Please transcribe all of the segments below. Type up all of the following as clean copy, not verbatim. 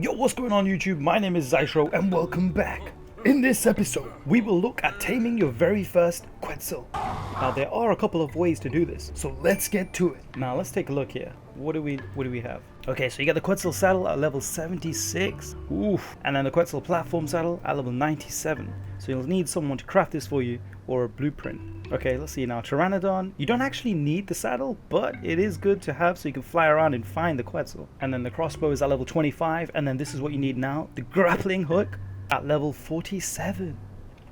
Yo, what's going on YouTube? My name is Zyshro and welcome back. In this episode, we will look at taming your very first Quetzal. Now there are a couple of ways to do this, so let's get to it. Now let's take a look here. What do we have? Okay, so you got the Quetzal saddle at level 76. Oof. And then the Quetzal platform saddle at level 97. So you'll need someone to craft this for you or a blueprint. Okay, let's see now. Pteranodon, you don't actually need the saddle, but it is good to have so you can fly around and find the Quetzal. And then the crossbow is at level 25, and then this is what you need now. The grappling hook at level 47.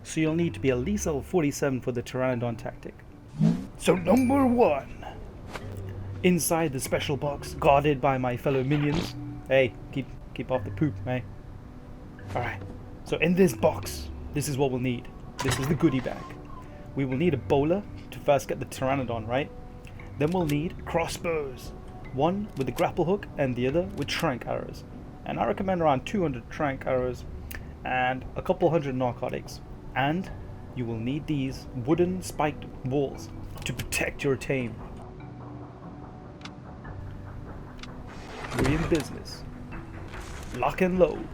So you'll need to be at least level 47 for the Pteranodon tactic. So number 1. Inside the special box, guarded by my fellow minions. Hey, keep off the poop, hey. Alright, so in this box, this is what we'll need. This is the goodie bag. We will need a bowler to first get the Pteranodon, right? Then we'll need crossbows. One with the grapple hook and the other with trank arrows. And I recommend around 200 trank arrows and a couple hundred narcotics. And you will need these wooden spiked walls to protect your tame. We're in business. Lock and load.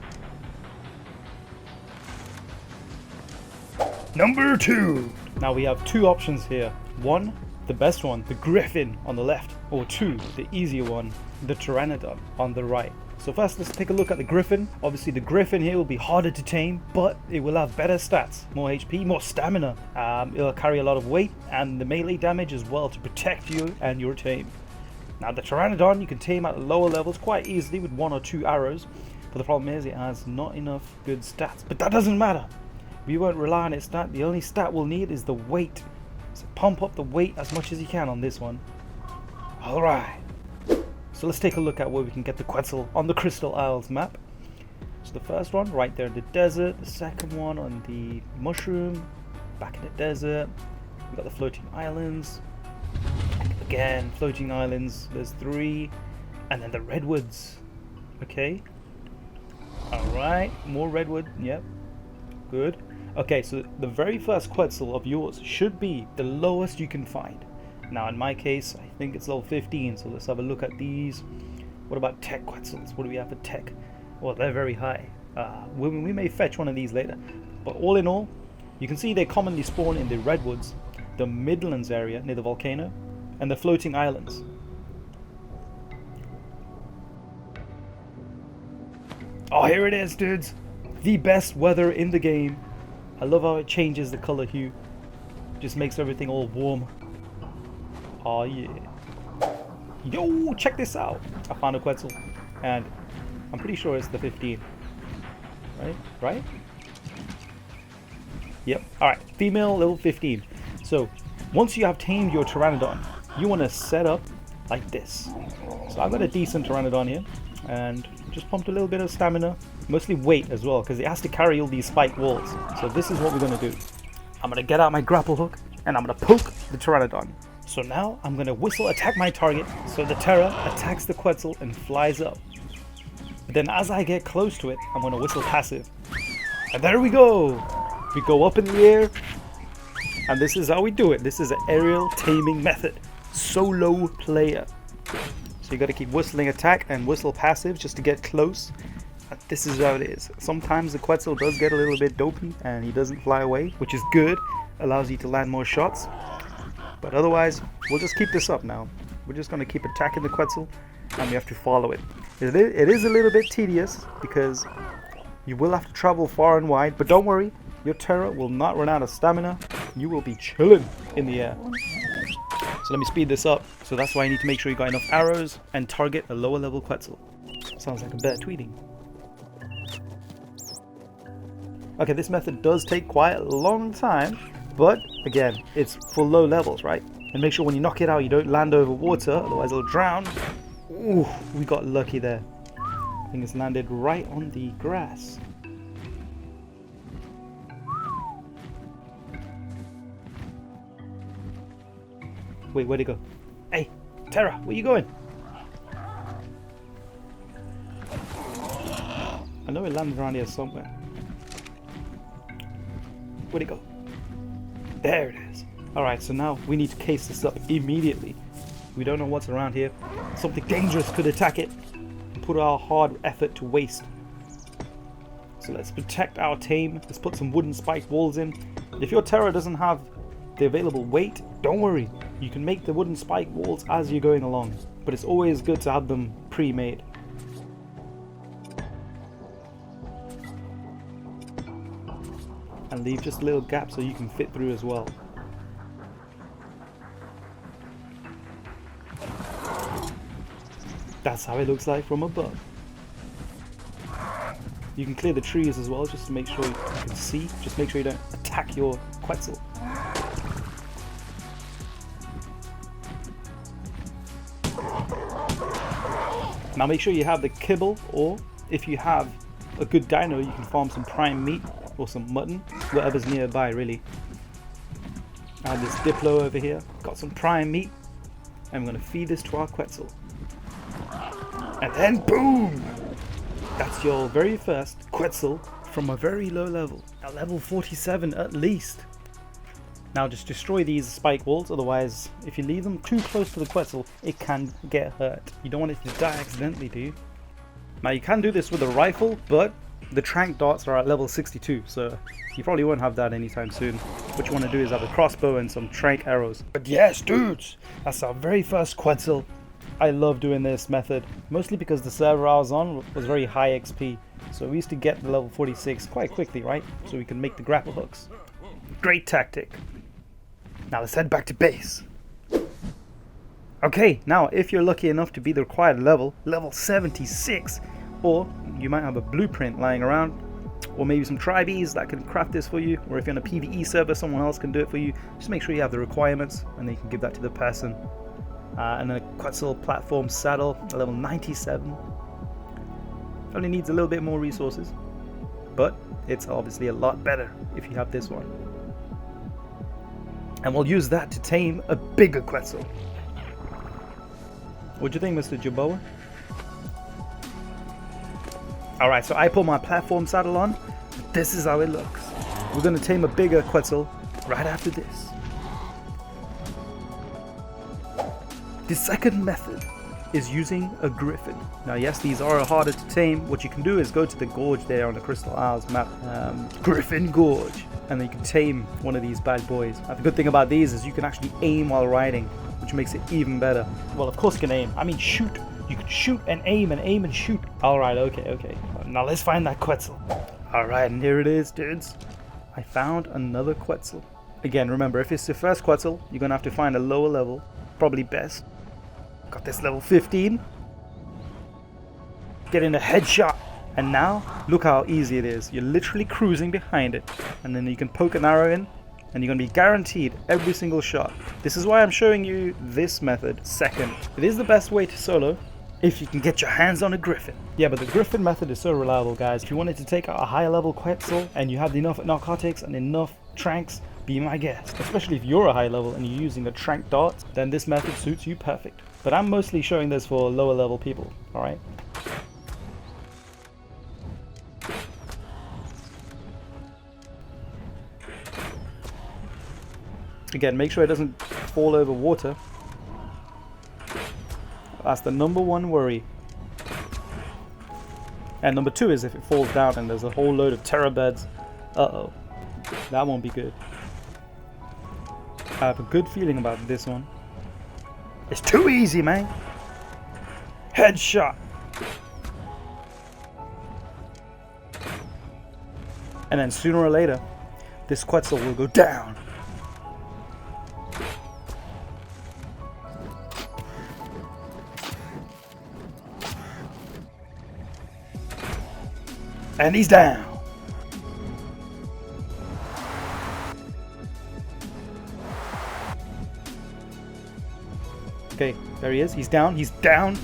Number 2. Now we have 2 options here. 1, the best one, the Griffin on the left. Or 2, the easier one, the Pteranodon on the right. So first let's take a look at the Griffin. Obviously the Griffin here will be harder to tame, but it will have better stats. More HP, more stamina. It'll carry a lot of weight and the melee damage as well to protect you and your tame. Now the Pteranodon you can tame at lower levels quite easily with 1 or 2 arrows. But the problem is it has not enough good stats. But that doesn't matter. We won't rely on its stat. The only stat we'll need is the weight. So pump up the weight as much as you can on this one. Alright. So let's take a look at where we can get the Quetzal on the Crystal Isles map. So the first one right there in the desert. The second one on the mushroom. Back in the desert. We've got the floating islands. Again, floating islands. There's 3. And then the redwoods. Okay. Alright. More redwood. Yep. Good. Okay, so the very first Quetzal of yours should be the lowest you can find. Now in my case, I think it's level 15, so let's have a look at these. What about tech Quetzals? What do we have for tech? Well, they're very high. We may fetch one of these later. But all in all, you can see they commonly spawn in the redwoods, the Midlands area near the volcano, and the floating islands. Oh, here it is, dudes. The best weather in the game. I love how it changes the color hue. Just makes everything all warm. Oh yeah. Yo, check this out. I found a Quetzal. And I'm pretty sure it's the 15. Right? Yep. Alright. Female level 15. So, once you have tamed your Pteranodon, you want to set up like this. So I've got a decent Pteranodon here. And just pumped a little bit of stamina. Mostly weight as well, because it has to carry all these spiked walls. So this is what we're going to do. I'm going to get out my grapple hook and I'm going to poke the Pteranodon. So now I'm going to whistle attack my target so the Ptera attacks the Quetzal and flies up. But then as I get close to it, I'm going to whistle passive. And there we go! We go up in the air. And this is how we do it. This is an aerial taming method. Solo player. So you got to keep whistling attack and whistle passive just to get close. And this is how it is. Sometimes the Quetzal does get a little bit dopey and he doesn't fly away, which is good. Allows you to land more shots. But otherwise, we'll just keep this up now. We're just going to keep attacking the Quetzal and we have to follow it. It is a little bit tedious because you will have to travel far and wide. But don't worry, your Ptera will not run out of stamina. You will be chilling in the air. So let me speed this up. So that's why I need to make sure you got enough arrows and target a lower level Quetzal. Sounds like a bear tweeting. Okay, this method does take quite a long time, but again, it's for low levels, right? And make sure when you knock it out, you don't land over water, otherwise it'll drown. Ooh, we got lucky there. I think it's landed right on the grass. Wait, where'd it go? Hey, Ptera, where you going? I know it landed around here somewhere. Where'd it go? There it is. Alright, so now we need to case this up immediately. We don't know what's around here. Something dangerous could attack it. Put our hard effort to waste. So let's protect our tame. Let's put some wooden spiked walls in. If your Ptera doesn't have the available weight, don't worry. You can make the wooden spiked walls as you're going along. But it's always good to have them pre-made. And leave just a little gap so you can fit through as well. That's how it looks like from above. You can clear the trees as well, just to make sure you can see. Just make sure you don't attack your Quetzal. Now make sure you have the kibble, or if you have a good dino, you can farm some prime meat or some mutton, whatever's nearby really. I have this Diplo over here, got some prime meat, and I'm going to feed this to our Quetzal. And then boom! That's your very first Quetzal from a very low level, at level 47 at least. Now just destroy these spike walls, otherwise if you leave them too close to the Quetzal, it can get hurt. You don't want it to die accidentally, do you? Now you can do this with a rifle, but the trank darts are at level 62, so you probably won't have that anytime soon. What you want to do is have a crossbow and some trank arrows. But yes, dudes, that's our very first Quetzal. I love doing this method, mostly because the server I was on was very high XP, so we used to get the level 46 quite quickly, right? So we can make the grapple hooks. Great tactic. Now let's head back to base. Okay, now if you're lucky enough to be the required level 76, or you might have a blueprint lying around, or maybe some tribes that can craft this for you, or if you're on a PvE server someone else can do it for you, just make sure you have the requirements and then you can give that to the person. And then a Quetzal platform saddle, level 97. Only needs a little bit more resources, but it's obviously a lot better if you have this one. And we'll use that to tame a bigger Quetzal. What do you think, Mr. Jaboa? Alright, so I put my platform saddle on. This is how it looks. We're going to tame a bigger Quetzal right after this. The second method is using a Griffin. Now yes, these are harder to tame. What you can do is go to the gorge there on the Crystal Isles map, Griffin Gorge, and then you can tame one of these bad boys. Now, the good thing about these is you can actually aim while riding, which makes it even better. Well, of course you can aim. I mean shoot. You can shoot and aim and shoot. Alright, okay. Now let's find that Quetzal. Alright, and here it is, dudes. I found another Quetzal. Again, remember, if it's your first Quetzal, you're going to have to find a lower level. Probably best. Got this level 15. Getting a headshot. And now, look how easy it is. You're literally cruising behind it. And then you can poke an arrow in. And you're going to be guaranteed every single shot. This is why I'm showing you this method second. It is the best way to solo if you can get your hands on a Griffin. Yeah, but the Griffin method is so reliable, guys. If you wanted to take out a higher level Quetzal and you have enough narcotics and enough tranks, be my guest. Especially if you're a high level and you're using a trank dart, then this method suits you perfect. But I'm mostly showing this for lower level people, alright? Again, make sure it doesn't fall over water. That's the number one worry. And number two is if it falls down and there's a whole load of terror beds. Uh-oh. That won't be good. I have a good feeling about this one. It's too easy, man. Headshot. And then sooner or later, this Quetzal will go down. And he's down. Okay, there he is. He's down. He's down.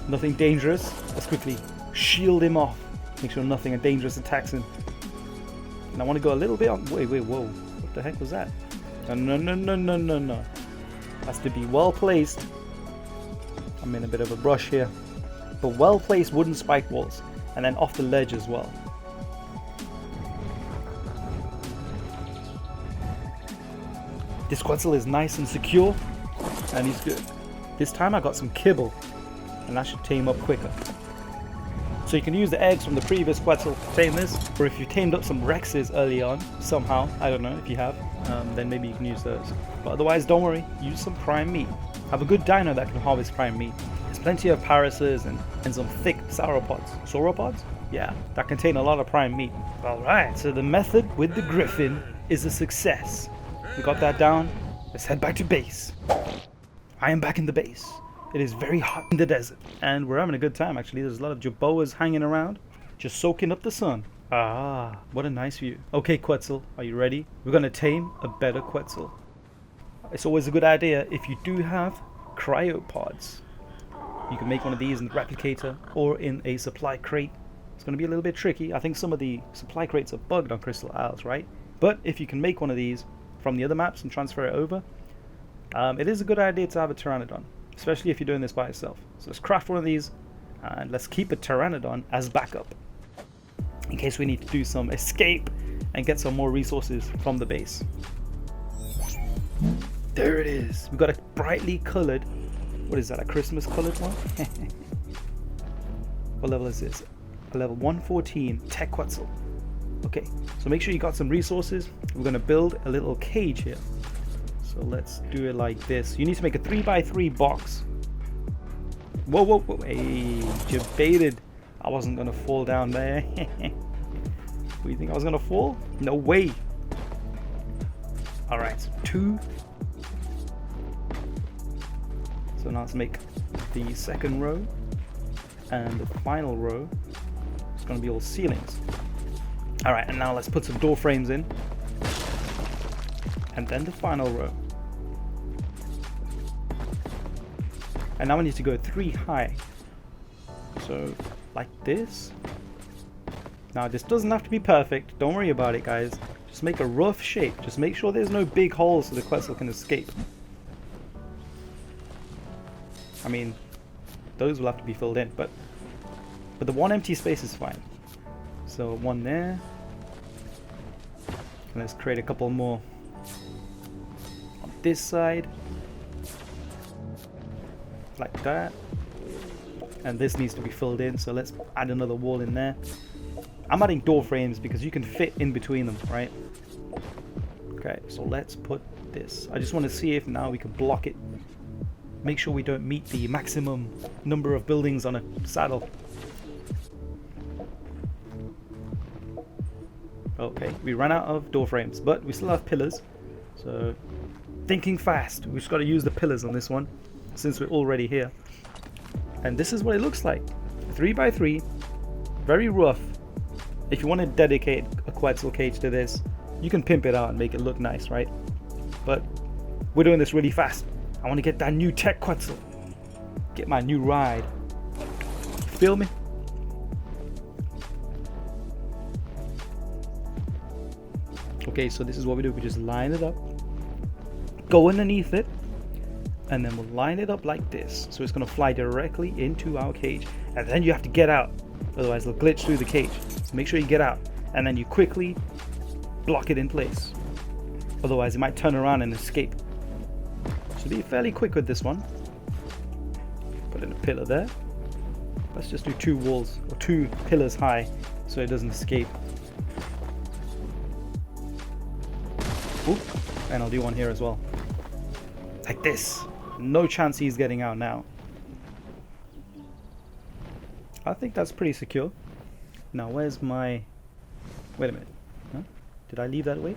Nothing dangerous. Let's quickly shield him off. Make sure nothing dangerous attacks him. And I want to go a little bit on. Wait, whoa. What the heck was that? No. Has to be well placed. I'm in a bit of a brush here. But well placed wooden spike walls. And then off the ledge as well. This Quetzal is nice and secure. And he's good. This time I got some kibble, and that should tame up quicker. So you can use the eggs from the previous Quetzal to tame this, or if you tamed up some Rexes early on, somehow, I don't know if you have, then maybe you can use those. But otherwise, don't worry, use some prime meat. Have a good dino that can harvest prime meat. There's plenty of Parises and some thick sauropods. Sauropods? Yeah, that contain a lot of prime meat. Alright, so the method with the Griffin is a success. We got that down, let's head back to base. I am back in the base. It is very hot in the desert, and we're having a good time actually. There's a lot of jaboas hanging around, just soaking up the sun. Ah, what a nice view. Okay, Quetzal, are you ready? We're gonna tame a better Quetzal. It's always a good idea if you do have cryopods. You can make one of these in the replicator or in a supply crate. It's gonna be a little bit tricky. I think some of the supply crates are bugged on Crystal Isles, right? But if you can make one of these from the other maps and transfer it over, it is a good idea to have a Pteranodon, especially if you're doing this by yourself. So let's craft one of these and let's keep a Pteranodon as backup in case we need to do some escape and get some more resources from the base. There it is. We've got a brightly colored, what is that, a Christmas colored one? What level is this? A level 114 Tame Quetzal. Okay, so make sure you got some resources. We're going to build a little cage here. So let's do it like this. You need to make a 3x3 box. Whoa, whoa, whoa. Hey, you baited. I wasn't going to fall down there. Do you think I was going to fall? No way. Alright, so 2. So now let's make the second row. And the final row is going to be all ceilings. Alright, and now let's put some door frames in. And then the final row. And now we need to go 3 high. So, like this. Now this doesn't have to be perfect. Don't worry about it, guys. Just make a rough shape. Just make sure there's no big holes so the Quetzal can escape. I mean, those will have to be filled in, but the one empty space is fine. So one there. And let's create a couple more on this side. Like that. And this needs to be filled in, so let's add another wall in there. I'm adding door frames because you can fit in between them, right? Okay, so let's put this. I just want to see if now we can block it. Make sure we don't meet the maximum number of buildings on a saddle. Okay, we ran out of door frames, but we still have pillars. So, thinking fast. We've just got to use the pillars on this one, since we're already here. And this is what it looks like. 3x3, very rough. If you want to dedicate a Quetzal cage to this, you can pimp it out and make it look nice, right? But we're doing this really fast. I want to get that new Tame Quetzal. Get my new ride. Feel me? Okay, so this is what we do. We just line it up, go underneath it, and then we'll line it up like this. So it's going to fly directly into our cage. And then you have to get out. Otherwise it'll glitch through the cage. So make sure you get out. And then you quickly block it in place. Otherwise it might turn around and escape. So be fairly quick with this one. Put in a pillar there. Let's just do 2 walls, or 2 pillars high, so it doesn't escape. Oop. And I'll do one here as well. Like this. No chance he's getting out now. I think that's pretty secure. Now where's my... Wait a minute. Huh? Did I leave that away?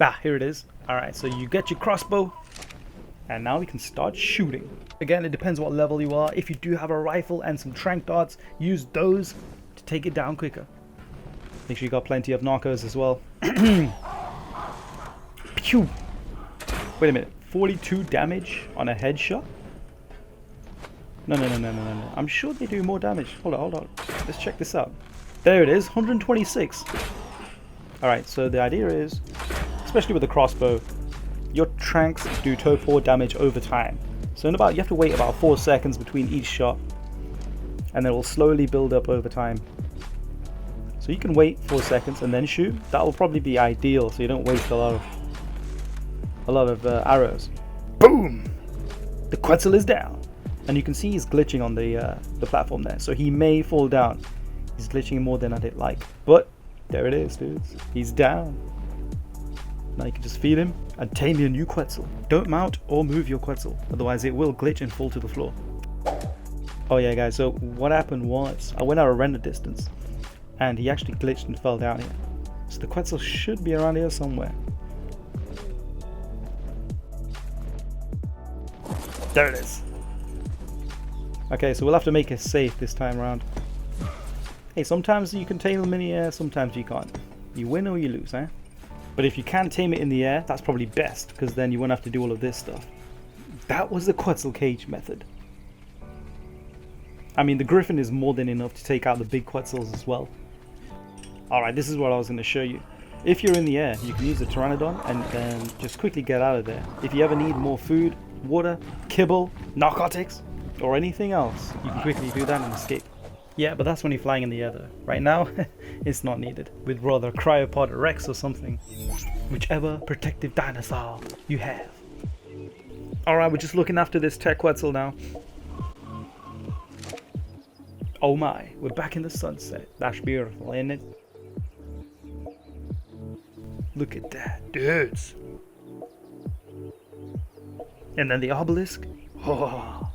Ah, here it is. Alright, so you get your crossbow. And now we can start shooting. Again, it depends what level you are. If you do have a rifle and some tranq darts, use those to take it down quicker. Make sure you got plenty of narcos as well. Pew! Wait a minute. 42 damage on a headshot? No. I'm sure they do more damage. Hold on. Let's check this out. There it is, 126. Alright, so the idea is, especially with the crossbow, your tranks do torpor damage over time. So you have to wait about 4 seconds between each shot, and then it will slowly build up over time. So you can wait 4 seconds and then shoot. That will probably be ideal, so you don't waste a lot of arrows. Boom! The Quetzal is down. And you can see he's glitching on the platform there, so he may fall down. He's glitching more than I'd like, but there it is, dudes. He's down. Now you can just feed him and tame your new Quetzal. Don't mount or move your Quetzal, otherwise it will glitch and fall to the floor. Oh yeah guys, so what happened was I went out of render distance and he actually glitched and fell down here. So the Quetzal should be around here somewhere. There it is. Okay, so we'll have to make it safe this time around. Hey, sometimes you can tame them in the air, sometimes you can't. You win or you lose, eh? But if you can tame it in the air, that's probably best, because then you won't have to do all of this stuff. That was the Quetzal cage method. I mean, the Griffin is more than enough to take out the big Quetzals as well. Alright, this is what I was going to show you. If you're in the air, you can use the Pteranodon and then just quickly get out of there. If you ever need more food, water, kibble, narcotics, or anything else, you can quickly do that and escape. Yeah, but that's when you're flying in the air though. Right now, it's not needed. We'd rather Cryopod Rex or something. Whichever protective dinosaur you have. Alright, we're just looking after this Tech Quetzal now. Oh my, we're back in the sunset. That's beautiful, isn't it? Look at that, dudes. And then the obelisk. Oh.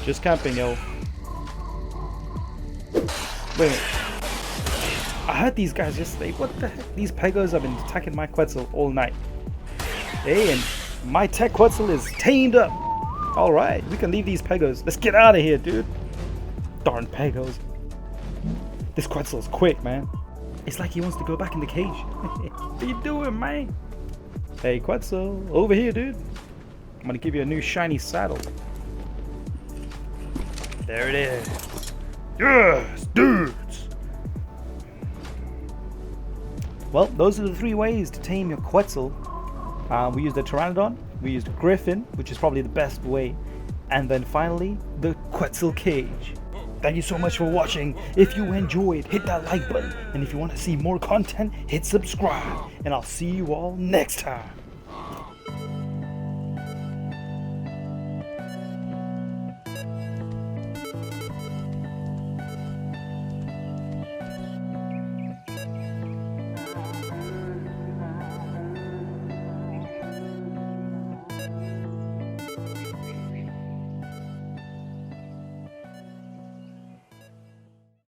Just camping, yo. Wait a minute. I heard these guys yesterday. What the heck? These pegos have been attacking my Quetzal all night. Hey, and my Tech Quetzal is tamed up. Alright, we can leave these pegos. Let's get out of here, dude. Darn pegos. This Quetzal is quick, man. It's like he wants to go back in the cage. What are you doing, man? Hey, Quetzal, over here, dude. I'm gonna give you a new shiny saddle. There it is. Yes, dudes. Well, those are the 3 ways to tame your Quetzal. We used the Pteranodon, we used Griffin, which is probably the best way, and then finally, the Quetzal cage. Thank you so much for watching. If you enjoyed, hit that like button, and if you want to see more content, hit subscribe, and I'll see you all next time.